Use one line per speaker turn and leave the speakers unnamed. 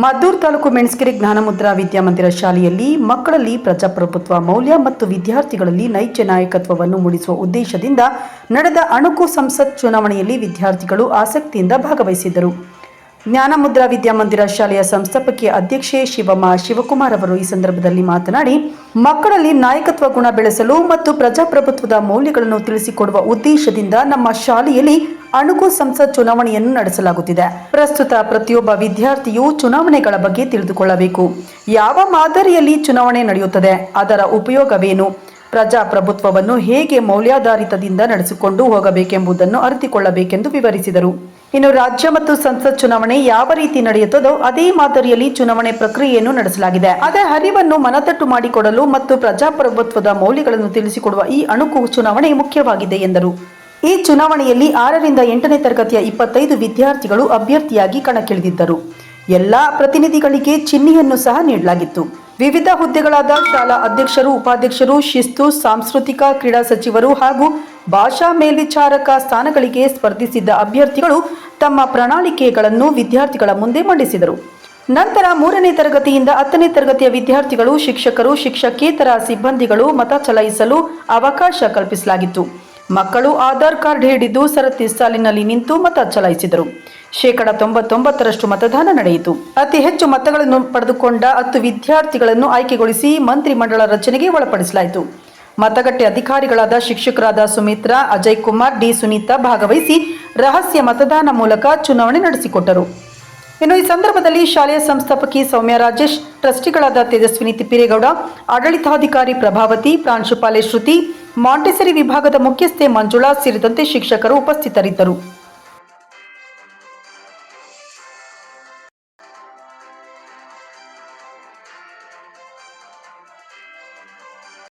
ಮದ್ದೂರು ತಾಲೂಕು ಮೆಣಸ್ಕೆರೆ ಜ್ಞಾನಮುದ್ರಾ ವಿದ್ಯಾಮಂದಿರ ಶಾಲೆಯಲ್ಲಿ ಮಕ್ಕಳಲ್ಲಿ ಪ್ರಜಾಪ್ರಭುತ್ವ ಮೌಲ್ಯ ಮತ್ತು ವಿದ್ಯಾರ್ಥಿಗಳಲ್ಲಿ ನೈಜ ನಾಯಕತ್ವವನ್ನು ಮೂಡಿಸುವ ಉದ್ದೇಶದಿಂದ ನಡೆದ ಅಣುಕು ಸಂಸತ್ ಚುನಾವಣೆಯಲ್ಲಿ ವಿದ್ಯಾರ್ಥಿಗಳು ಆಸಕ್ತಿಯಿಂದ ಭಾಗವಹಿಸಿದ್ದರು. ಜ್ಞಾನಮುದ್ರಾ ವಿದ್ಯಾಮಂದಿರ ಶಾಲೆಯ ಸಂಸ್ಥಾಪಕಿ ಅಧ್ಯಕ್ಷೆ ಶಿವಮ್ಮ ಶಿವಕುಮಾರ್ ಅವರು ಈ ಸಂದರ್ಭದಲ್ಲಿ ಮಾತನಾಡಿ, ಮಕ್ಕಳಲ್ಲಿ ನಾಯಕತ್ವ ಗುಣ ಬೆಳೆಸಲು ಮತ್ತು ಪ್ರಜಾಪ್ರಭುತ್ವದ ಮೌಲ್ಯಗಳನ್ನು ತಿಳಿಸಿಕೊಡುವ ಉದ್ದೇಶದಿಂದ ನಮ್ಮ ಶಾಲೆಯಲ್ಲಿ ಅಣುಕು ಸಂಸತ್ ಚುನಾವಣೆಯನ್ನು ನಡೆಸಲಾಗುತ್ತಿದೆ. ಪ್ರಸ್ತುತ ಪ್ರತಿಯೊಬ್ಬ ವಿದ್ಯಾರ್ಥಿಯು ಚುನಾವಣೆಗಳ ಬಗ್ಗೆ ತಿಳಿದುಕೊಳ್ಳಬೇಕು. ಯಾವ ಮಾದರಿಯಲ್ಲಿ ಚುನಾವಣೆ ನಡೆಯುತ್ತದೆ, ಅದರ ಉಪಯೋಗವೇನು, ಪ್ರಜಾಪ್ರಭುತ್ವವನ್ನು ಹೇಗೆ ಮೌಲ್ಯಾಧಾರಿತದಿಂದ ನಡೆಸಿಕೊಂಡು ಹೋಗಬೇಕೆಂಬುದನ್ನು ಅರಿತುಕೊಳ್ಳಬೇಕೆಂದು ವಿವರಿಸಿದರು. ಇನ್ನು ರಾಜ್ಯ ಮತ್ತು ಸಂಸತ್ ಚುನಾವಣೆ ಯಾವ ರೀತಿ ನಡೆಯುತ್ತದೋ ಅದೇ ಮಾದರಿಯಲ್ಲಿ ಚುನಾವಣೆ ಪ್ರಕ್ರಿಯೆಯನ್ನು ನಡೆಸಲಾಗಿದೆ. ಅದರ ಅರಿವನ್ನು ಮನದಟ್ಟು ಮಾಡಿಕೊಡಲು ಮತ್ತು ಪ್ರಜಾಪ್ರಭುತ್ವದ ಮೌಲ್ಯಗಳನ್ನು ತಿಳಿಸಿಕೊಡುವ ಈ ಅಣುಕು ಚುನಾವಣೆ ಮುಖ್ಯವಾಗಿದೆ ಎಂದರು. ಈ ಚುನಾವಣೆಯಲ್ಲಿ 6ರಿಂದ 8ನೇ ತರಗತಿಯ 25 ವಿದ್ಯಾರ್ಥಿಗಳು ಅಭ್ಯರ್ಥಿಯಾಗಿ ಕಣಕ್ಕಿಳಿದಿದ್ದರು. ಎಲ್ಲ ಪ್ರತಿನಿಧಿಗಳಿಗೆ ಚಿಹ್ನೆಯನ್ನು ಸಹ ನೀಡಲಾಗಿತ್ತು. ವಿವಿಧ ಹುದ್ದೆಗಳಾದ ಶಾಲಾ ಅಧ್ಯಕ್ಷರು, ಉಪಾಧ್ಯಕ್ಷರು, ಶಿಸ್ತು, ಸಾಂಸ್ಕೃತಿಕ, ಕ್ರೀಡಾ ಸಚಿವರು ಹಾಗೂ ಭಾಷಾ ಮೇಲ್ವಿಚಾರಕ ಸ್ಥಾನಗಳಿಗೆ ಸ್ಪರ್ಧಿಸಿದ್ದ ಅಭ್ಯರ್ಥಿಗಳು ತಮ್ಮ ಪ್ರಣಾಳಿಕೆಗಳನ್ನು ವಿದ್ಯಾರ್ಥಿಗಳ ಮುಂದೆ ಮಂಡಿಸಿದರು. ನಂತರ 3ನೇ ತರಗತಿಯಿಂದ 10ನೇ ತರಗತಿಯ ವಿದ್ಯಾರ್ಥಿಗಳು, ಶಿಕ್ಷಕರು, ಶಿಕ್ಷಕೇತರ ಸಿಬ್ಬಂದಿಗಳು ಮತ ಚಲಾಯಿಸಲು ಅವಕಾಶ ಕಲ್ಪಿಸಲಾಗಿತ್ತು. ಮಕ್ಕಳು ಆಧಾರ್ ಕಾರ್ಡ್ ಹಿಡಿದು ಸರತಿ ಸಾಲಿನಲ್ಲಿ ನಿಂತು ಮತ ಚಲಾಯಿಸಿದರು. 99% ಮತದಾನ ನಡೆಯಿತು. ಅತಿ ಹೆಚ್ಚು ಮತಗಳನ್ನು ಪಡೆದುಕೊಂಡ 10 ವಿದ್ಯಾರ್ಥಿಗಳನ್ನು ಆಯ್ಕೆಗೊಳಿಸಿ ಮಂತ್ರಿಮಂಡಲ ರಚನೆಗೆ ಒಳಪಡಿಸಲಾಯಿತು. ಮತಗಟ್ಟೆ ಅಧಿಕಾರಿಗಳಾದ ಶಿಕ್ಷಕರಾದ ಸುಮಿತ್ರಾ, ಅಜಯ್ ಕುಮಾರ್, ಡಿ ಸುನೀತಾ ಭಾಗವಹಿಸಿ ರಹಸ್ಯ ಮತದಾನ ಮೂಲಕ ಚುನಾವಣೆ ನಡೆಸಿಕೊಟ್ಟರು. ಇನ್ನು ಈ ಸಂದರ್ಭದಲ್ಲಿ ಶಾಲೆಯ ಸಂಸ್ಥಾಪಕಿ ಸೌಮ್ಯ ರಾಜೇಶ್, ಟ್ರಸ್ಟಿಗಳಾದ ತೇಜಸ್ವಿನಿ ತಿಪ್ಪಿರೇಗೌಡ, ಆಡಳಿತಾಧಿಕಾರಿ ಪ್ರಭಾವತಿ, ಪ್ರಾಂಶುಪಾಲೆ ಶ್ರುತಿ, ಮಾಂಟೆಸರಿ ವಿಭಾಗದ ಮುಖ್ಯಸ್ಥೆ ಮಂಜುಳಾ ಸೇರಿದಂತೆ ಶಿಕ್ಷಕರು ಉಪಸ್ಥಿತರಿದ್ದರು.